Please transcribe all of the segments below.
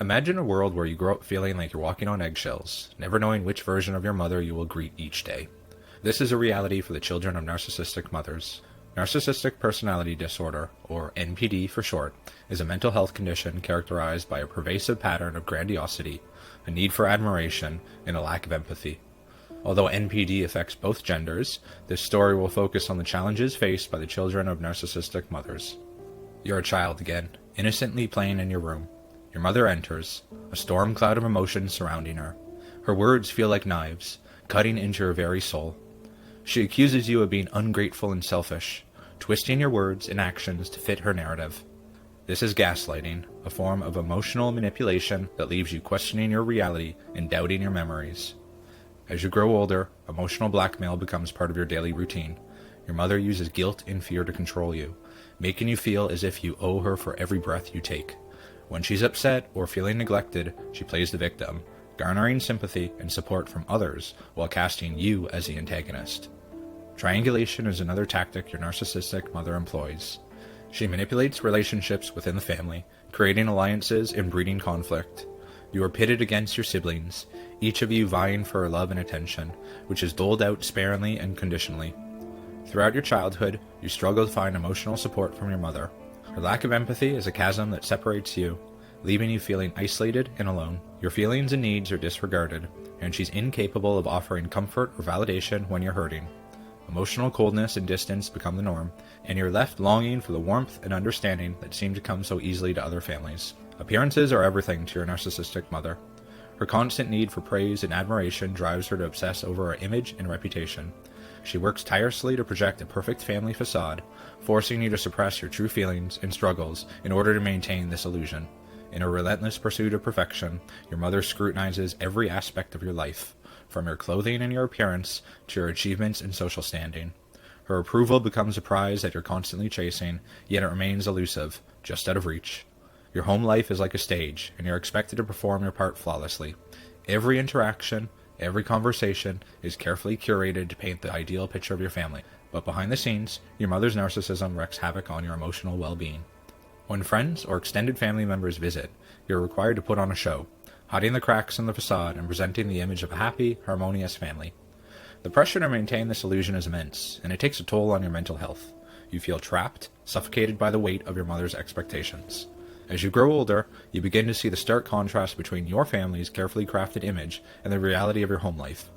Imagine a world where you grow up feeling like you're walking on eggshells, never knowing which version of your mother you will greet each day. This is a reality for the children of narcissistic mothers. Narcissistic personality disorder, or NPD for short, is a mental health condition characterized by a pervasive pattern of grandiosity, a need for admiration, and a lack of empathy. Although NPD affects both genders, this story will focus on the challenges faced by the children of narcissistic mothers. You're a child again, innocently playing in your room. Your mother enters, a storm cloud of emotions surrounding her. Her words feel like knives, cutting into your very soul. She accuses you of being ungrateful and selfish, twisting your words and actions to fit her narrative. This is gaslighting, a form of emotional manipulation that leaves you questioning your reality and doubting your memories. As you grow older, emotional blackmail becomes part of your daily routine. Your mother uses guilt and fear to control you, making you feel as if you owe her for every breath you take. When she's upset or feeling neglected, she plays the victim, garnering sympathy and support from others while casting you as the antagonist. Triangulation is another tactic your narcissistic mother employs. She manipulates relationships within the family, creating alliances and breeding conflict. You are pitted against your siblings, each of you vying for her love and attention, which is doled out sparingly and conditionally. Throughout your childhood, you struggle to find emotional support from your mother. Her lack of empathy is a chasm that separates you, leaving you feeling isolated and alone. Your feelings and needs are disregarded, and she's incapable of offering comfort or validation when you're hurting. Emotional coldness and distance become the norm, and you're left longing for the warmth and understanding that seem to come so easily to other families. Appearances are everything to your narcissistic mother. Her constant need for praise and admiration drives her to obsess over her image and reputation. She works tirelessly to project a perfect family facade, forcing you to suppress your true feelings and struggles in order to maintain this illusion. In her relentless pursuit of perfection, your mother scrutinizes every aspect of your life, from your clothing and your appearance to your achievements and social standing. Her approval becomes a prize that you're constantly chasing, yet it remains elusive, just out of reach. Your home life is like a stage, and you're expected to perform your part flawlessly. Every interaction, every conversation is carefully curated to paint the ideal picture of your family, but behind the scenes, your mother's narcissism wreaks havoc on your emotional well-being. When friends or extended family members visit, you're required to put on a show, hiding the cracks in the facade and presenting the image of a happy, harmonious family. The pressure to maintain this illusion is immense, and it takes a toll on your mental health. You feel trapped, suffocated by the weight of your mother's expectations. As you grow older, you begin to see the stark contrast between your family's carefully crafted image and the reality of your home life.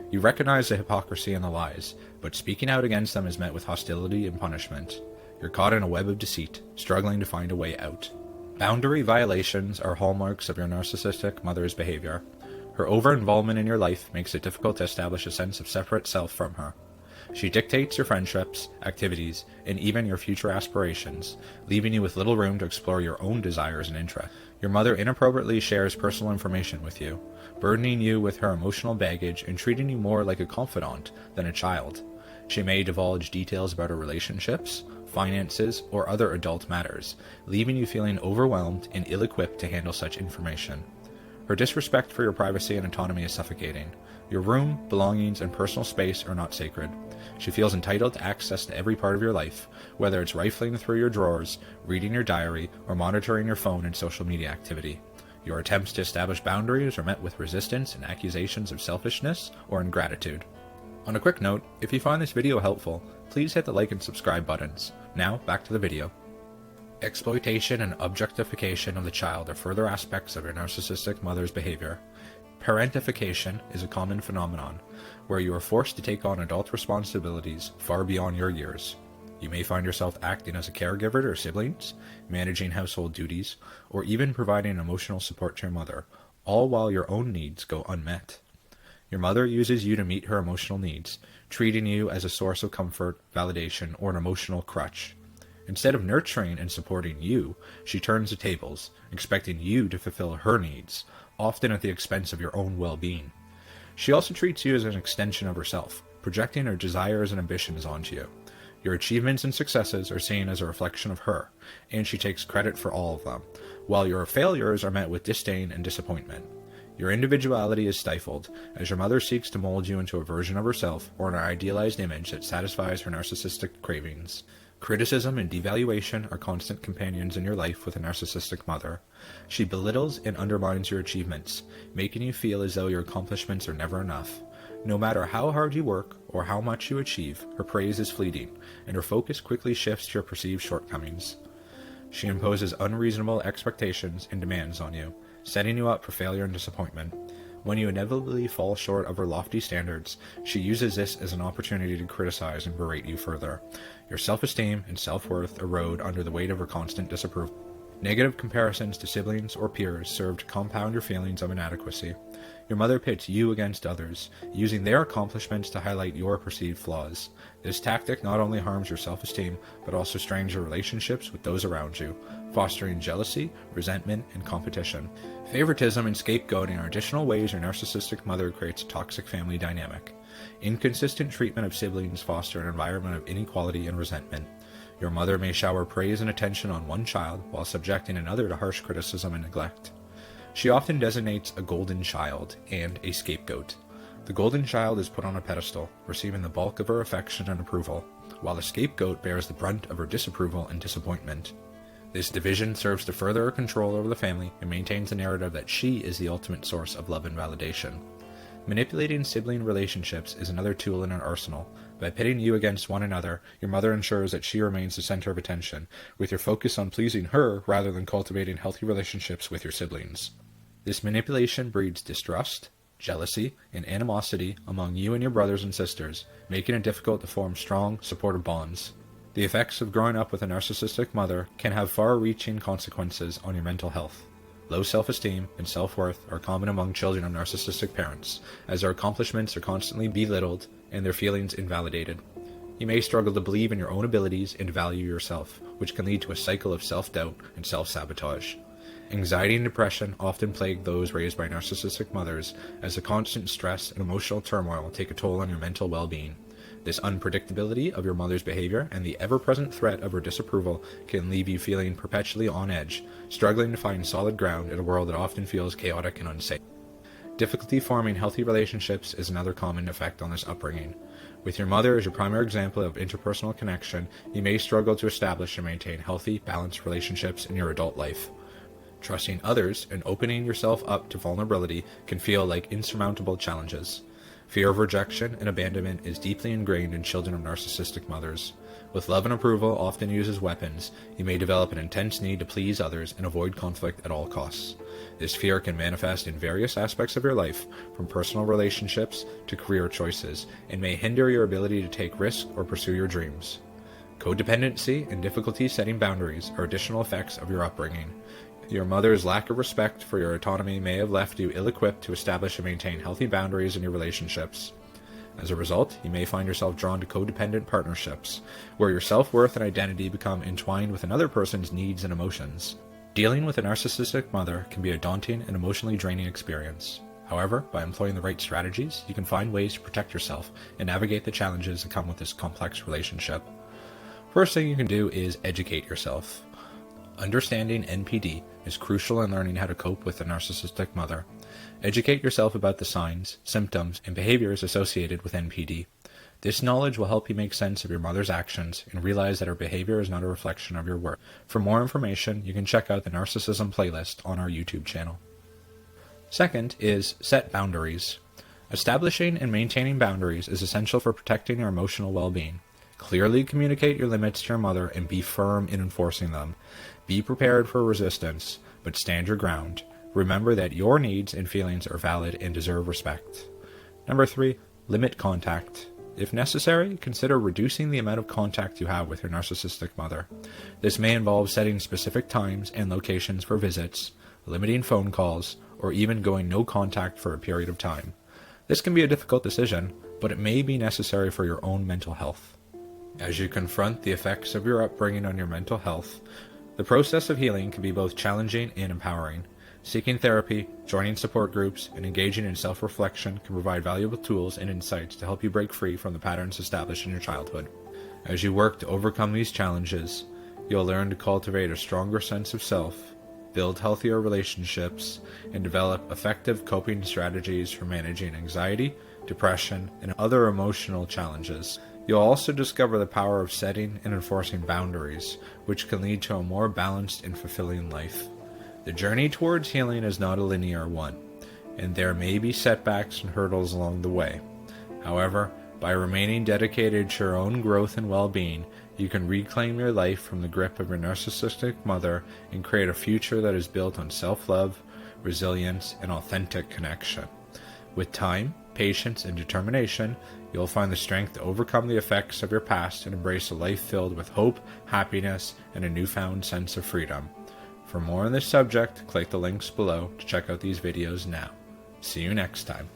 You recognize the hypocrisy and the lies, but speaking out against them is met with hostility and punishment. You're caught in a web of deceit, struggling to find a way out. Boundary violations are hallmarks of your narcissistic mother's behavior. Her over-involvement in your life makes it difficult to establish a sense of separate self from her. She dictates your friendships, activities, and even your future aspirations, leaving you with little room to explore your own desires and interests. Your mother inappropriately shares personal information with you, burdening you with her emotional baggage and treating you more like a confidant than a child. She may divulge details about her relationships, finances, or other adult matters, leaving you feeling overwhelmed and ill-equipped to handle such information. Her disrespect for your privacy and autonomy is suffocating. Your room, belongings, and personal space are not sacred. She feels entitled to access to every part of your life, whether it's rifling through your drawers, reading your diary, or monitoring your phone and social media activity. Your attempts to establish boundaries are met with resistance and accusations of selfishness or ingratitude. On a quick note, if you find this video helpful, please hit the like and subscribe buttons. Now, back to the video. Exploitation and objectification of the child are further aspects of your narcissistic mother's behavior. Parentification is a common phenomenon, where you are forced to take on adult responsibilities far beyond your years. You may find yourself acting as a caregiver to your siblings, managing household duties, or even providing emotional support to your mother, all while your own needs go unmet. Your mother uses you to meet her emotional needs, treating you as a source of comfort, validation, or an emotional crutch. Instead of nurturing and supporting you, she turns the tables, expecting you to fulfill her needs, often at the expense of your own well-being. She also treats you as an extension of herself, projecting her desires and ambitions onto you. Your achievements and successes are seen as a reflection of her, and she takes credit for all of them, while your failures are met with disdain and disappointment. Your individuality is stifled, as your mother seeks to mold you into a version of herself or an idealized image that satisfies her narcissistic cravings. Criticism and devaluation are constant companions in your life with a narcissistic mother. She belittles and undermines your achievements, making you feel as though your accomplishments are never enough. No matter how hard you work or how much you achieve, her praise is fleeting, and her focus quickly shifts to your perceived shortcomings. She imposes unreasonable expectations and demands on you, setting you up for failure and disappointment. When you inevitably fall short of her lofty standards, she uses this as an opportunity to criticize and berate you further. Your self-esteem and self-worth erode under the weight of her constant disapproval. Negative comparisons to siblings or peers serve to compound your feelings of inadequacy. Your mother pits you against others, using their accomplishments to highlight your perceived flaws. This tactic not only harms your self-esteem, but also strains your relationships with those around you, fostering jealousy, resentment, and competition. Favoritism and scapegoating are additional ways your narcissistic mother creates a toxic family dynamic. Inconsistent treatment of siblings foster an environment of inequality and resentment. Your mother may shower praise and attention on one child while subjecting another to harsh criticism and neglect. She often designates a golden child and a scapegoat. The golden child is put on a pedestal, receiving the bulk of her affection and approval, while the scapegoat bears the brunt of her disapproval and disappointment. This division serves to further her control over the family and maintains the narrative that she is the ultimate source of love and validation. Manipulating sibling relationships is another tool in her arsenal. By pitting you against one another, your mother ensures that she remains the center of attention, with your focus on pleasing her rather than cultivating healthy relationships with your siblings. This manipulation breeds distrust, jealousy, and animosity among you and your brothers and sisters, making it difficult to form strong, supportive bonds. The effects of growing up with a narcissistic mother can have far-reaching consequences on your mental health. Low self-esteem and self-worth are common among children of narcissistic parents, as their accomplishments are constantly belittled and their feelings invalidated. You may struggle to believe in your own abilities and value yourself, which can lead to a cycle of self-doubt and self-sabotage. Anxiety and depression often plague those raised by narcissistic mothers, as the constant stress and emotional turmoil take a toll on your mental well-being. This unpredictability of your mother's behavior and the ever-present threat of her disapproval can leave you feeling perpetually on edge, struggling to find solid ground in a world that often feels chaotic and unsafe. Difficulty forming healthy relationships is another common effect on this upbringing. With your mother as your primary example of interpersonal connection, you may struggle to establish and maintain healthy, balanced relationships in your adult life. Trusting others and opening yourself up to vulnerability can feel like insurmountable challenges. Fear of rejection and abandonment is deeply ingrained in children of narcissistic mothers. With love and approval often used as weapons, you may develop an intense need to please others and avoid conflict at all costs. This fear can manifest in various aspects of your life, from personal relationships to career choices, and may hinder your ability to take risks or pursue your dreams. Codependency and difficulty setting boundaries are additional effects of your upbringing. Your mother's lack of respect for your autonomy may have left you ill-equipped to establish and maintain healthy boundaries in your relationships. As a result, you may find yourself drawn to codependent partnerships, where your self-worth and identity become entwined with another person's needs and emotions. Dealing with a narcissistic mother can be a daunting and emotionally draining experience. However, by employing the right strategies, you can find ways to protect yourself and navigate the challenges that come with this complex relationship. First thing you can do is educate yourself. Understanding NPD is crucial in learning how to cope with a narcissistic mother. Educate yourself about the signs, symptoms, and behaviors associated with NPD. This knowledge will help you make sense of your mother's actions and realize that her behavior is not a reflection of your worth. For more information, you can check out the Narcissism playlist on our YouTube channel. Second is set boundaries. Establishing and maintaining boundaries is essential for protecting your emotional well-being. Clearly communicate your limits to your mother and be firm in enforcing them. Be prepared for resistance, but stand your ground. Remember that your needs and feelings are valid and deserve respect. Number 3, limit contact. If necessary, consider reducing the amount of contact you have with your narcissistic mother. This may involve setting specific times and locations for visits, limiting phone calls, or even going no contact for a period of time. This can be a difficult decision, but it may be necessary for your own mental health. As you confront the effects of your upbringing on your mental health, the process of healing can be both challenging and empowering. Seeking therapy, joining support groups, and engaging in self-reflection can provide valuable tools and insights to help you break free from the patterns established in your childhood. As you work to overcome these challenges, you'll learn to cultivate a stronger sense of self, build healthier relationships, and develop effective coping strategies for managing anxiety, depression, and other emotional challenges. You'll also discover the power of setting and enforcing boundaries, which can lead to a more balanced and fulfilling life. The journey towards healing is not a linear one, and there may be setbacks and hurdles along the way. However, by remaining dedicated to your own growth and well-being, you can reclaim your life from the grip of your narcissistic mother and create a future that is built on self-love, resilience, and authentic connection. With time, patience, and determination, you'll find the strength to overcome the effects of your past and embrace a life filled with hope, happiness, and a newfound sense of freedom. For more on this subject, click the links below to check out these videos now. See you next time.